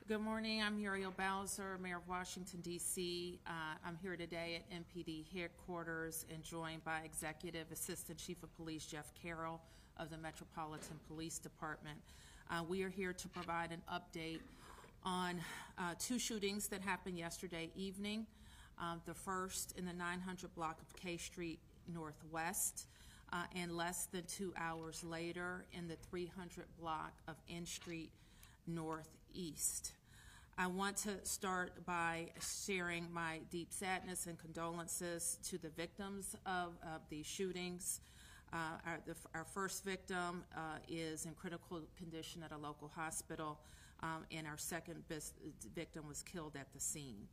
Good morning. I'm Muriel Bowser, Mayor of Washington, D.C. I'm here today at MPD headquarters and joined by Executive Assistant Chief of Police Jeff Carroll of the Metropolitan Police Department. We are here to provide an update on two shootings that happened yesterday evening. The first in the 900 block of K Street Northwest, and less than 2 hours later in the 300 block of N Street Northeast. I want to start by sharing my deep sadness and condolences to the victims of these shootings. Our first victim is in critical condition at a local hospital, and our second victim was killed at the scene.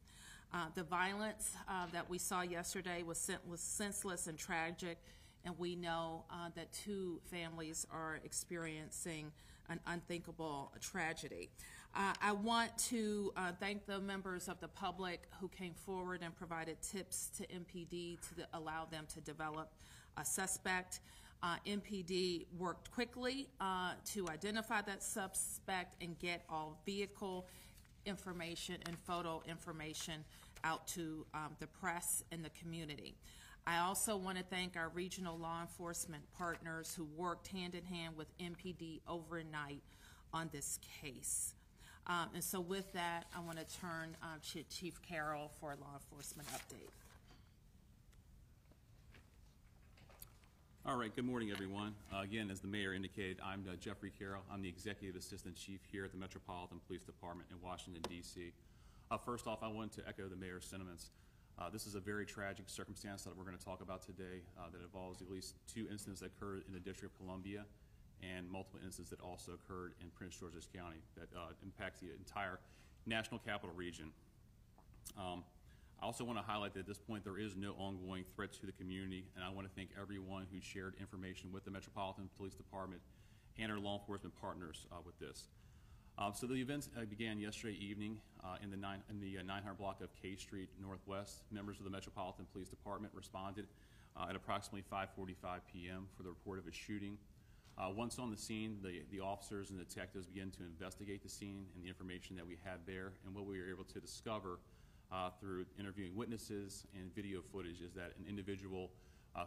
The violence that we saw yesterday was senseless and tragic, and we know that two families are experiencing an unthinkable tragedy. I want to thank the members of the public who came forward and provided tips to MPD to allow them to develop a suspect. MPD worked quickly to identify that suspect and get all vehicle information and photo information out to the press and the community. I also want to thank our regional law enforcement partners who worked hand in hand with MPD overnight on this case. And so with that, I want to turn to Chief Carroll for a law enforcement update. All right, good morning, everyone. Again, as the mayor indicated, I'm Jeffrey Carroll. I'm the Executive Assistant Chief here at the Metropolitan Police Department in Washington, D.C. First off, I want to echo the mayor's sentiments. This is a very tragic circumstance that we're going to talk about today that involves at least two incidents that occurred in the District of Columbia and multiple incidents that also occurred in Prince George's County that impacts the entire National Capital Region. I also want to highlight that at this point there is no ongoing threat to the community, and I want to thank everyone who shared information with the Metropolitan Police Department and our law enforcement partners with this. So the events began yesterday evening in the 900 block of K Street Northwest. Members of the Metropolitan Police Department responded at approximately 5:45 p.m. for the report of a shooting. Once on the scene, the officers and detectives began to investigate the scene and the information that we had there, and what we were able to discover through interviewing witnesses and video footage is that an individual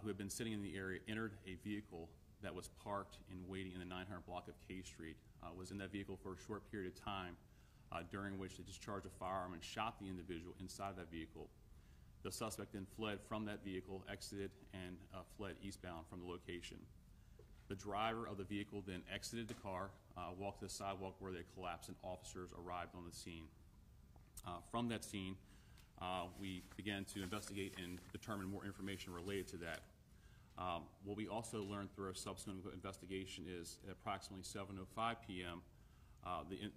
who had been sitting in the area entered a vehicle that was parked and waiting in the 900 block of K Street, was in that vehicle for a short period of time, during which they discharged a firearm and shot the individual inside that vehicle. The suspect then fled from that vehicle, exited, and fled eastbound from the location. The driver of the vehicle then exited the car, walked to the sidewalk where they collapsed, and officers arrived on the scene. From that scene, we began to investigate and determine more information related to that. What we also learned through our subsequent investigation is at approximately 7:05 p.m.,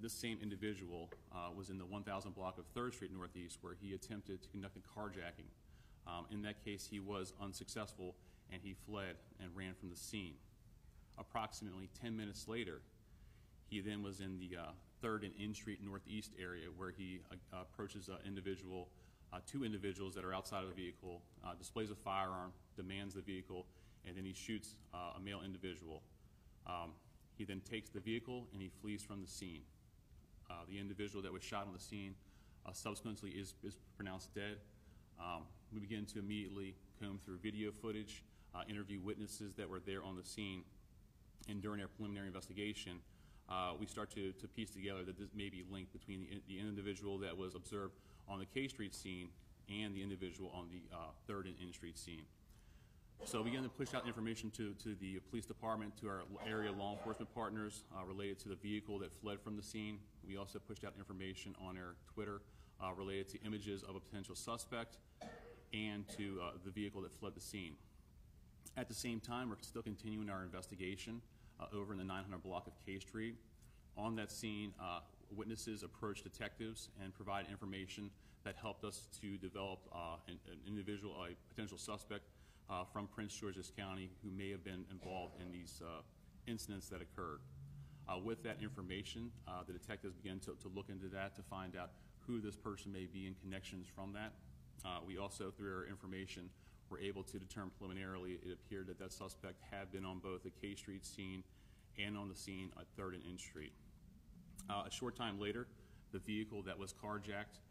this same individual was in the 1000 block of 3rd Street Northeast, where he attempted to conduct a carjacking. In that case, he was unsuccessful, and he fled and ran from the scene. Approximately 10 minutes later, he then was in the 3rd and N Street Northeast area, where he approaches two individuals that are outside of the vehicle, displays a firearm, demands the vehicle, and then he shoots a male individual. He then takes the vehicle and he flees from the scene. The individual that was shot on the scene subsequently is pronounced dead. We begin to immediately comb through video footage, interview witnesses that were there on the scene, and during our preliminary investigation, we start to piece together that this may be linked between the individual that was observed on the K Street scene and the individual on the 3rd and N Street scene. So we began to push out information to the police department, to our area law enforcement partners related to the vehicle that fled from the scene. We also pushed out information on our Twitter related to images of a potential suspect and to the vehicle that fled the scene. At the same time, we're still continuing our investigation over in the 900 block of K Street. On that scene, witnesses approached detectives and provide information that helped us to develop an individual, a potential suspect from Prince George's County who may have been involved in these incidents that occurred. With that information, the detectives began to look into that to find out who this person may be and connections from that. We also, through our information, were able to determine preliminarily it appeared that that suspect had been on both the K Street scene and on the scene at 3rd and N Street. A short time later, The vehicle that was carjacked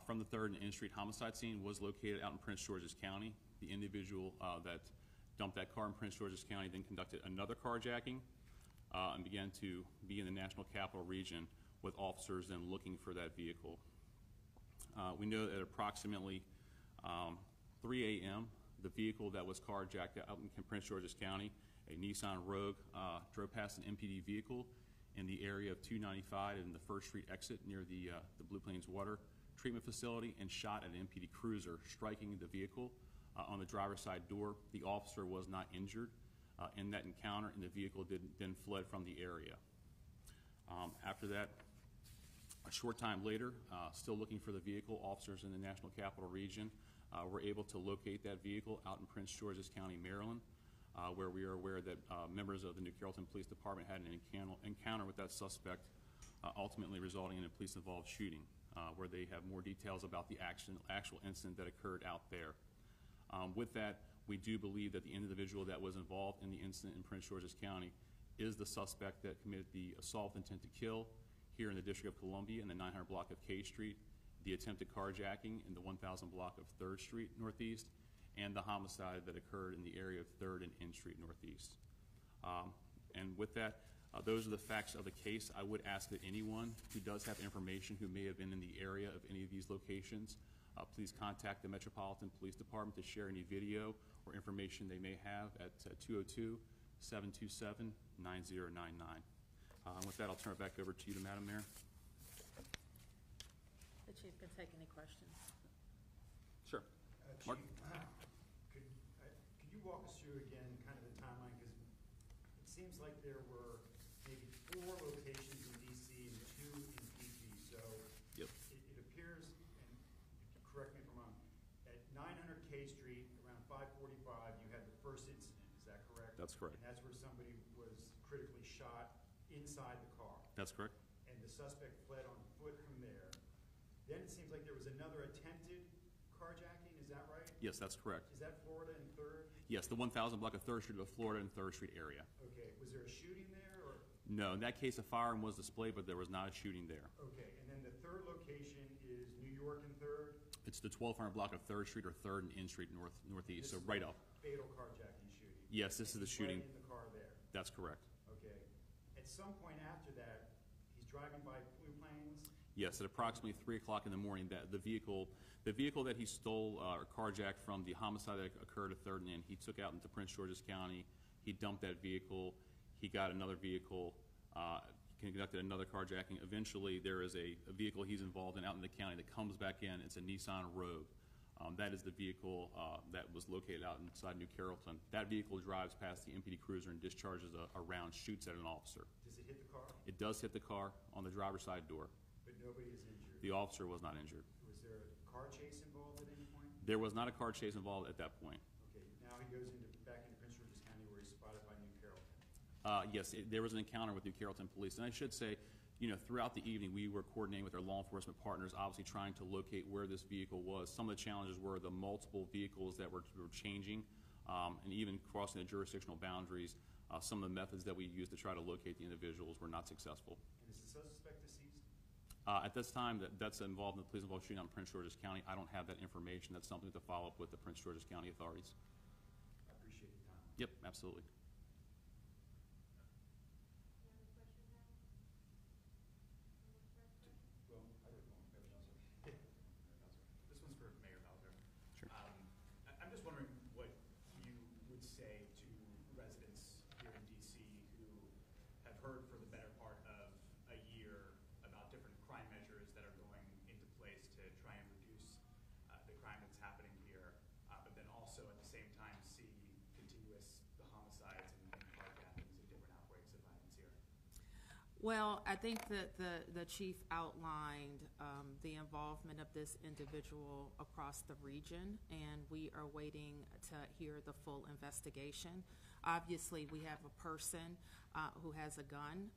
from the 3rd and N Street homicide scene was located out in Prince George's County. The individual that dumped that car in Prince George's County then conducted another carjacking and began to be in the National Capital Region with officers then looking for that vehicle. We know that at approximately 3 a.m., the vehicle that was carjacked out in Prince George's County, a Nissan Rogue, drove past an MPD vehicle in the area of 295 and the 1st Street exit near the Blue Plains Water Treatment Facility and shot at an MPD cruiser, striking the vehicle on the driver's side door. The officer was not injured in that encounter, and the vehicle then fled from the area. After that, a short time later, still looking for the vehicle, officers in the National Capital Region were able to locate that vehicle out in Prince George's County, Maryland, where we are aware that members of the New Carrollton Police Department had an encounter with that suspect, ultimately resulting in a police-involved shooting, where they have more details about the actual incident that occurred out there. With that, we do believe that the individual that was involved in the incident in Prince George's County is the suspect that committed the assault with intent to kill here in the District of Columbia in the 900 block of K Street, the attempted carjacking in the 1000 block of 3rd Street Northeast, and the homicide that occurred in the area of 3rd and N Street Northeast. And with that, those are the facts of the case. I would ask that anyone who does have information who may have been in the area of any of these locations, please contact the Metropolitan Police Department to share any video or information they may have at 202-727-9099. With that, I'll turn it back over to you, Madam Mayor. The chief can take any questions. Sure. Chief, could you walk us through again kind of the timeline? Because it seems like there were maybe 4 locations in D.C. and 2 in PG. So Yep. it appears, and correct me if I'm wrong, at 900 K Street around 5:45, you had the first incident. Is that correct? That's correct. And that's where somebody was critically shot inside the car. That's correct. And the suspect fled on foot from there. Then it seems like there was another attempted carjacking. Is that right? Yes, that's correct. Is that Florida and 3rd? Yes, the 1000 block of 3rd Street of Florida and 3rd Street area. Okay. Was there a shooting there, or? No, in that case, a firearm was displayed, but there was not a shooting there. Okay. And then the 3rd location is New York and 3rd? It's the 1200 block of 3rd Street or 3rd and N Street Northeast, so right up. Fatal carjacking shooting. Yes, this is the shooting. In the car there. That's correct. Okay. At some point after that, he's driving by Blue Plains. Yes, at approximately 3 o'clock in the morning, that the vehicle that he stole or carjacked from the homicide that occurred at 3rd and N, he took out into Prince George's County. He dumped that vehicle. He got another vehicle. He conducted another carjacking. Eventually, there is a vehicle he's involved in out in the county that comes back in. It's a Nissan Rogue. That is the vehicle that was located out inside New Carrollton. That vehicle drives past the MPD cruiser and discharges a round, shoots at an officer. Does it hit the car? It does hit the car on the driver's side door. But nobody is injured? The officer was not injured. Was there a car chase involved at any point? There was not a car chase involved at that point. Okay. Now he goes back into Prince George's County where he's spotted by New Carrollton. Yes, there was an encounter with New Carrollton Police. And I should say, throughout the evening, we were coordinating with our law enforcement partners, obviously trying to locate where this vehicle was. Some of the challenges were the multiple vehicles that were changing and even crossing the jurisdictional boundaries. Some of the methods that we used to try to locate the individuals were not successful. And is the suspect deceased? At this time, that's involved in the police-involved shooting on Prince George's County. I don't have that information. That's something to follow up with the Prince George's County authorities. I appreciate your time. Yep, absolutely. Well, I would want Mayor Bowser. This one's for Mayor Bowser. Sure. I'm just wondering what you would say to residents here in D.C. who have heard for the better part of a year about different crime measures that are going into place to try and reduce the crime that's happening here, but then also at the same time see the homicides and carjackings and different outbreaks of violence here. Well, I think that the chief outlined the involvement of this individual across the region, and we are waiting to hear the full investigation. Obviously, we have a person who has a gun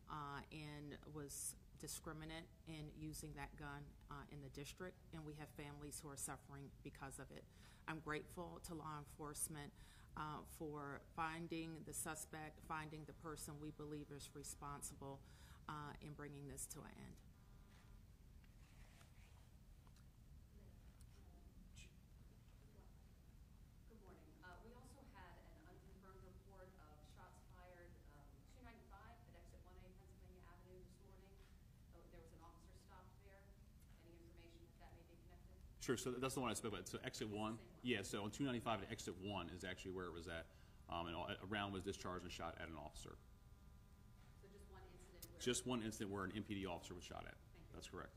and was discriminate in using that gun in the district, and we have families who are suffering because of it. I'm grateful to law enforcement for finding the suspect, finding the person we believe is responsible in bringing this to an end. Sure, so that's the one I spoke about. So exit 1, yeah, so on 295 at exit 1 is actually where it was at. And a round was discharged and shot at an officer. So Just one incident where an MPD officer was shot at. That's correct.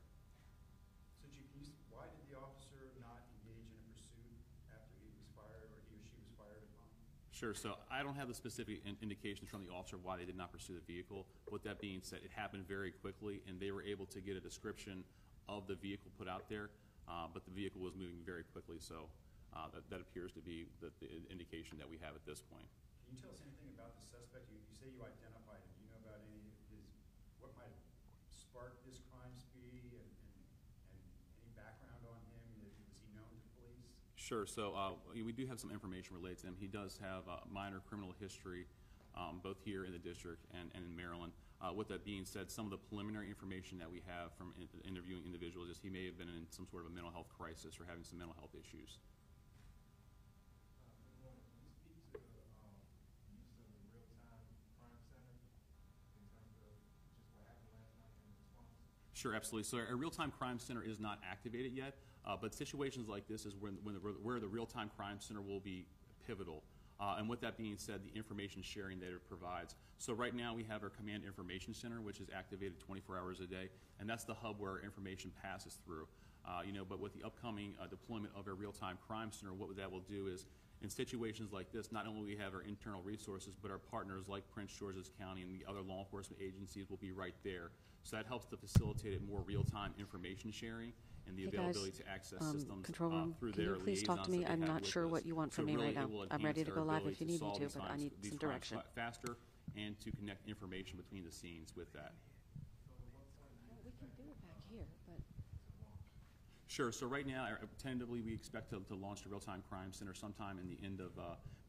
So Chief, why did the officer not engage in a pursuit after he was fired, or he or she was fired upon? Sure, so I don't have the specific indications from the officer of why they did not pursue the vehicle. With that being said, it happened very quickly, and they were able to get a description of the vehicle put out there, but the vehicle was moving very quickly, so that appears to be the indication that we have at this point. Can you tell us anything about the suspect? You say you identified him. Do you know about any of his, what might have sparked this crime spree, and any background on him? Was he known to police? Sure, so we do have some information related to him. He does have a minor criminal history, both here in the district and in Maryland. With that being said, some of the preliminary information that we have from interviewing individuals is he may have been in some sort of a mental health crisis or having some mental health issues. Sure, absolutely. So our real-time crime center is not activated yet, but situations like this is where the real-time crime center will be pivotal. And with that being said, the information sharing that it provides. So right now we have our command information center, which is activated 24 hours a day, and that's the hub where information passes through. But with the upcoming deployment of our real-time crime center, what that will do is, in situations like this, not only we have our internal resources, but our partners like Prince George's County and the other law enforcement agencies will be right there. So that helps to facilitate more real-time information sharing and the availability to access systems Control room, through can their you please talk to me? I'm not sure what you want from me right now. I'm ready to go live if you need me to, but I need some direction. Faster and to connect information between the scenes with that. We can do it back here, but Sure. So right now, tentatively, we expect to launch the real-time crime center sometime in the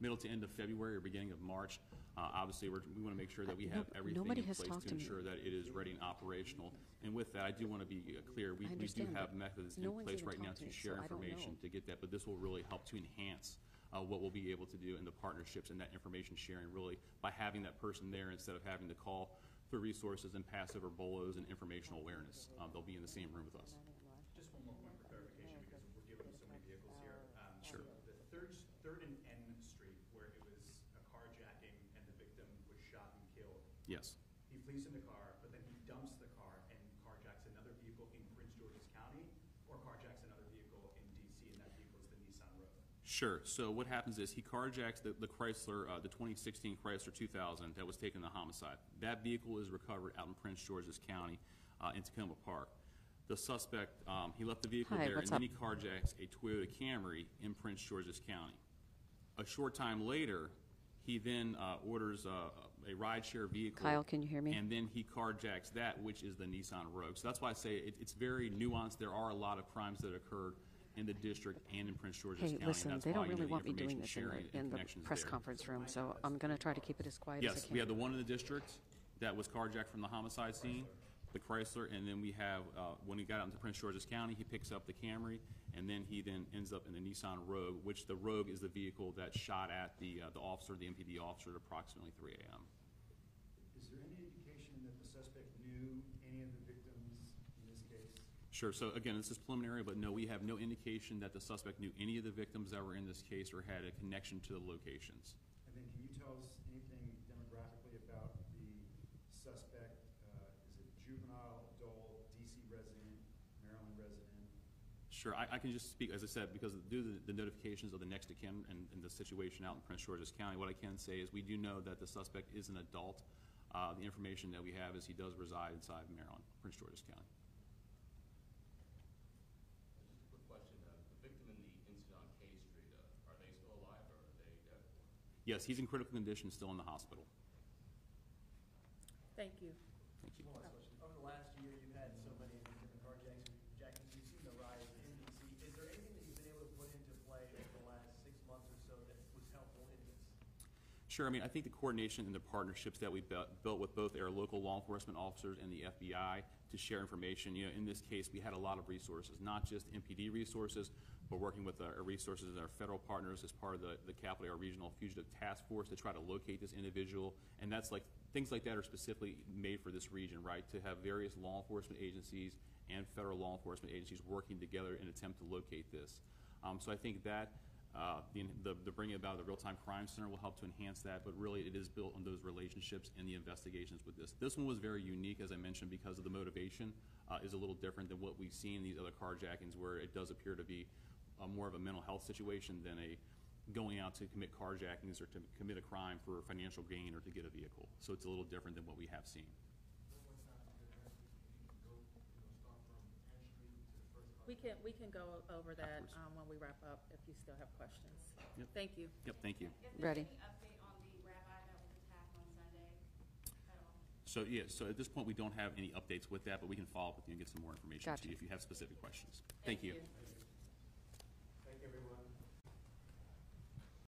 middle to end of February or beginning of March. Obviously, we want to make sure that we have everything in place to ensure that it is ready and operational. And with that, I do want to be clear. We do have methods in place right now to share information to get that, but this will really help to enhance what we'll be able to do in the partnerships and that information sharing, really, by having that person there instead of having to call through resources and passive or BOLOs and informational awareness. They'll be in the same room with us. Just one more point for clarification, because we're dealing with so many vehicles here. Sure. So the third and N Street, where it was a carjacking and the victim was shot and killed. Yes. He flees in the car, but then he dumps the car and carjacks another vehicle in Prince George's County, or carjacks another vehicle in D.C., and that vehicle is the Nissan Rogue. Sure. So what happens is he carjacks the Chrysler, the 2016 Chrysler 2000 that was taken in the homicide. That vehicle is recovered out in Prince George's County in Tacoma Park. The suspect, he left the vehicle there, and then he carjacks a Toyota Camry in Prince George's County. A short time later, he then orders a rideshare vehicle. Kyle, can you hear me? And then he carjacks that, which is the Nissan Rogue. So that's why I say it's very nuanced. There are a lot of crimes that occurred in the district and in Prince George's County. Hey, listen, that's they why, don't really want me doing this sharing in the press there. conference room, so I'm going to try to keep it as quiet as I Yes, can. we have the one in the district that was carjacked from the homicide scene, the Chrysler, and then we have, when he got out into Prince George's County, he picks up the Camry, and then he ends up in the Nissan Rogue, which the Rogue is the vehicle that shot at the officer, the MPD officer, at approximately 3 a.m. Is there any indication that the suspect knew any of the victims in this case? Sure. So again, this is preliminary, but no, we have no indication that the suspect knew any of the victims that were in this case or had a connection to the locations. And then can you tell us anything demographically about the suspect? Is it juvenile, adult, D.C. resident, Maryland resident? Sure. I can just speak, as I said, because due to the notifications of the next of kin and the situation out in Prince George's County, what I can say is we do know that the suspect is an adult. The information that we have is he does reside inside Maryland, Prince George's County. Just a quick question. The victim in the incident on K Street, are they still alive or are they dead? Yes, he's in critical condition, still in the hospital. Thank you. Thank you. One last question. Over the last year, you've had so many different carjackings. You've seen the rise in D.C. Is there anything that you've been able to put into play over the last 6 months or so that was helpful in this? Sure. I mean, I think the coordination and the partnerships that we built with both our local law enforcement officers and the FBI to share information. You know, in this case, we had a lot of resources, not just MPD resources, but working with our resources and our federal partners as part of the Capital Area Regional Fugitive Task Force to try to locate this individual. And that's like, things like that are specifically made for this region, right? To have various law enforcement agencies and federal law enforcement agencies working together in an attempt to locate this. So I think that the bringing about the Real-Time Crime Center will help to enhance that, but really it is built on those relationships and the investigations with this. This one was very unique, as I mentioned, because of the motivation is a little different than what we've seen in these other carjackings, where it does appear to be more of a mental health situation than a going out to commit carjackings or to commit a crime for financial gain or to get a vehicle. So it's a little different than what we have seen. We can go over that Afterwards. when we wrap up, if you still have questions. Yep. Thank you. Yep, thank you. If Ready. there's any update on the rabbi that was attacked on Sunday at all? So, yeah, so at this point, we don't have any updates with that, but we can follow up with you and get some more information to Gotcha. you if you have specific questions. Thank you. You.